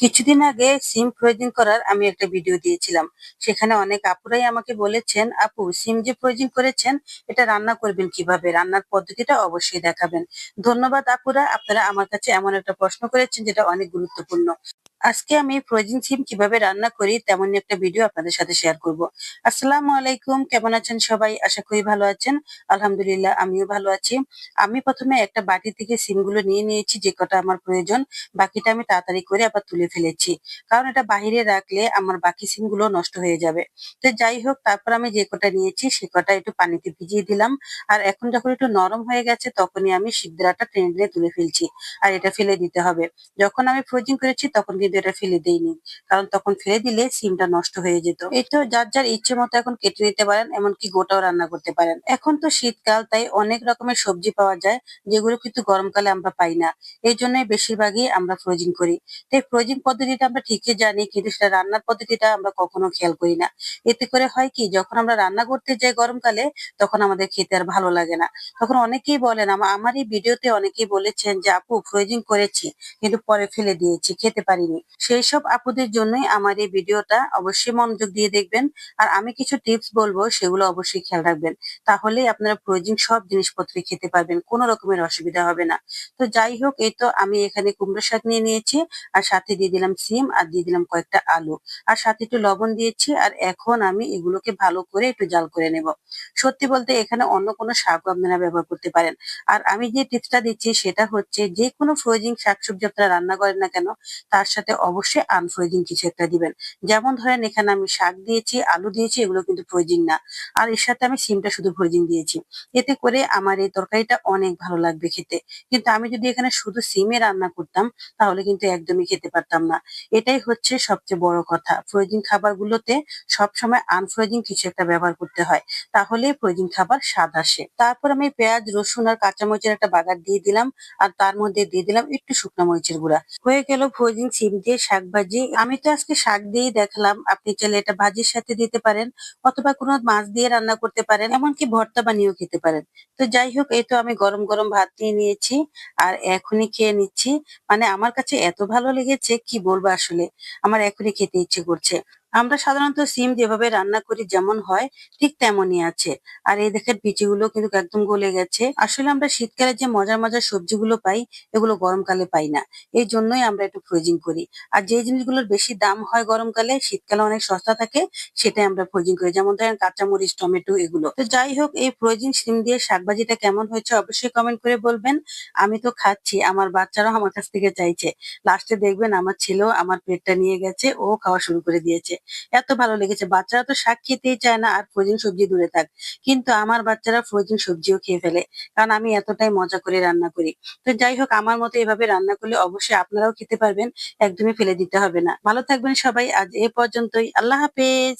কিছুদিন আগে সিম ফ্রোজিং করার আমি একটা ভিডিও দিয়েছিলাম। সেখানে অনেক আপুরাই আমাকে বলেছেন, আপু সিম যে ফ্রোজিং করেছেন এটা রান্না করবেন কিভাবে? রান্নার পদ্ধতিটা অবশ্যই দেখাবেন। ধন্যবাদ আপুরা, আপনারা আমার কাছে এমন একটা প্রশ্ন করেছেন যেটা অনেক গুরুত্বপূর্ণ। আজকে আমি ফ্রোজিং সিম কিভাবে রান্না করি তেমনই একটা ভিডিও আপনাদের সাথে শেয়ার করব। আসসালামু আলাইকুম, কেমন আছেন সবাই? আশা করি ভালো আছেন। আলহামদুলিল্লাহ আমিও ভালো আছি। আমি প্রথমে একটা বাটি থেকে সিমগুলো নিয়ে নিয়েছি যে কটা আমার প্রয়োজন। বাকিটা আমি তাড়াতাড়ি করে আবার তুলে ফেলেছি। কারণ এটা বাহিরে রাখলে আমার বাকি সিমগুলো নষ্ট হয়ে যাবে। তো যাই হোক, তারপর আমি যে কটা নিয়েছি সে কটা একটু পানিতে ভিজিয়ে দিলাম। আর এখন যখন একটু নরম হয়ে গেছে তখনই আমি সিদ্ধরাটা টেনে টেনে তুলে ফেলছি। আর এটা ফেলে দিতে হবে। যখন আমি ফ্রোজিং করেছি তখন কিন্তু এটা ফেলে দেইনি। কারণ তখন ফেলে দিলে সিমটা নষ্ট হয়ে যেত। এই তো যার যার ইচ্ছে মতো এখন কেটে নিতে পারেন, এমনকি গোটাও রান্না করতে পারেন। এখন তো শীতকাল, তাই অনেক রকমের সবজি পাওয়া যায় যেগুলো কিন্তু গরমকালে আমরা পাই না। এই জন্যই বেশিরভাগই আমরা ফ্রোজিং করি। তাই ফ্রোজিং পদ্ধতিটা আমরা ঠিকই জানি, কিন্তু সেটা রান্নার পদ্ধতিটা আমরা কখনো খেয়াল করি না। এতে করে হয় কি, যখন আমরা রান্না করতে যাই গরমকালে তখন আমাদের খেতে আর ভালো লাগে না। তখন অনেকেই বলেন, আমার এই ভিডিওতে অনেকেই বলেছেন যে আপু ফ্রোজিং করেছি কিন্তু পরে ফেলে দিয়েছি, খেতে পারিনি। সেই সব আপুদের জন্যই আমার এই ভিডিওটা, অবশ্যই মনোযোগ দিয়ে দেখবেন। আর আমি কিছু টিপস বলবো, সেগুলো অবশ্যই খেয়াল রাখবেন। তাহলেই আপনারা প্রয়োজন সব জিনিসপত্রই খেতে পারবেন, কোনো রকমের অসুবিধা হবে না। তো যাই হোক, এই তো আমি এখানে কুমড়ো শাক নিয়ে নিয়েছি। আর সাথে দিয়ে দিলাম সিম, আর দিয়ে দিলাম কয়েকটা আলু। আর সাথে একটু লবণ দিয়েছি। আর এখন আমি এগুলোকে ভালো করে একটু জাল করে নেব। সত্যি বলতে এখানে অন্য কোনো শাকও আপনারা ব্যবহার করতে পারেন। আর আমি যে টিপসটা দিচ্ছি সেটা হচ্ছে, যে কোনো ফ্রোজিং শাকসবজি আপনারা রান্না করেন না কেন, তার সাথে অবশ্যই আনফ্রোজিং কিছু একটা দিবেন। যেমন ধরেন এখানে আমি শাক দিয়েছি, আলু দিয়েছি, এগুলো কিন্তু ফ্রোজিং না। আর এর সাথে আমি সিমটা শুধু ফ্রোজিং দিয়েছি। এতে করে আমার এই তরকারিটা অনেক ভালো লাগবে খেতে। কিন্তু আমি যদি এখানে শুধু সিমে রান্না করতাম তাহলে কিন্তু একদমই খেতে পারতাম না। এটাই হচ্ছে সবচেয়ে বড় কথা। ফ্রোজিং খাবারগুলোতে সবসময় আনফ্রোজিং কিছু একটা ব্যবহার করতে হয়। তাহলে ফ্রোজিং খাবার স্বাদ আসে। তারপর আমি পেঁয়াজ, রসুন আর কাঁচামরিচের একটা বাগার দিয়ে দিলাম। আর তার মধ্যে দিয়ে দিলাম একটু শুকনো মরিচের গুঁড়া। হয়ে গেল ফ্রোজিং সিম দিয়ে শাক ভাজি। আমি তো আজকে শাক দিয়েই দেখলাম, আপনি চাইলে এটা ভাজির সাথে দিতে পারেন, অথবা কোনো মাছ দিয়ে রান্না করতে পারেন, এমনকি ভর্তা বানিয়েও খেতে পারেন। তো যাই হোক, এই তো আমি গরম গরম ভাত নিয়ে নিয়েছি। আর এখনই খেয়ে নিচ্ছি। মানে আমার কাছে এত ভালো লেগেছে, কি বলবো আসলে। আমার এখনই খেতে ইচ্ছে করছে। আমরা সাধারণত সিম যেভাবে রান্না করি যেমন হয়, ঠিক তেমনই আছে। আর এই দেখেন বিচিগুলো কিন্তু একদম গলে গেছে। আসলে আমরা শীতকালে যে মজার মজার সবজিগুলো পাই, এগুলো গরমকালে পাই না। এই জন্যই আমরা একটু ফ্রোজিং করি। আর যে জিনিসগুলোর বেশি দাম হয় গরমকালে, শীতকালে অনেক সস্তা থাকে, সেটাই আমরা ফ্রোজিং করি। যেমন ধরেন কাঁচামরিচ, টমেটো, এগুলো। তো যাই হোক, এই ফ্রোজিং সিম দিয়ে শাকভাজিটা কেমন হয়েছে অবশ্যই কমেন্ট করে বলবেন। আমি তো খাচ্ছি, আমার বাচ্চারাও আমার কাছ থেকে চাইছে। লাস্টে দেখবেন আমার ছেলেও আমার প্লেটটা নিয়ে গেছে, ও খাওয়া শুরু করে দিয়েছে। এত ভালো লেগেছে। বাচ্চারা তো শাক খেতেই চায় না, আর ফ্রোজিং সবজি দূরে থাক। কিন্তু আমার বাচ্চারা ফ্রোজিং সবজিও খেয়ে ফেলে। কারণ আমি এতটাই মজা করে রান্না করি। তো যাই হোক, আমার মতো এভাবে রান্না করলে অবশ্যই আপনারাও খেতে পারবেন। একদমই ফেলে দিতে হবে না। ভালো থাকবেন সবাই। আজ এ পর্যন্তই। আল্লাহ হাফেজ।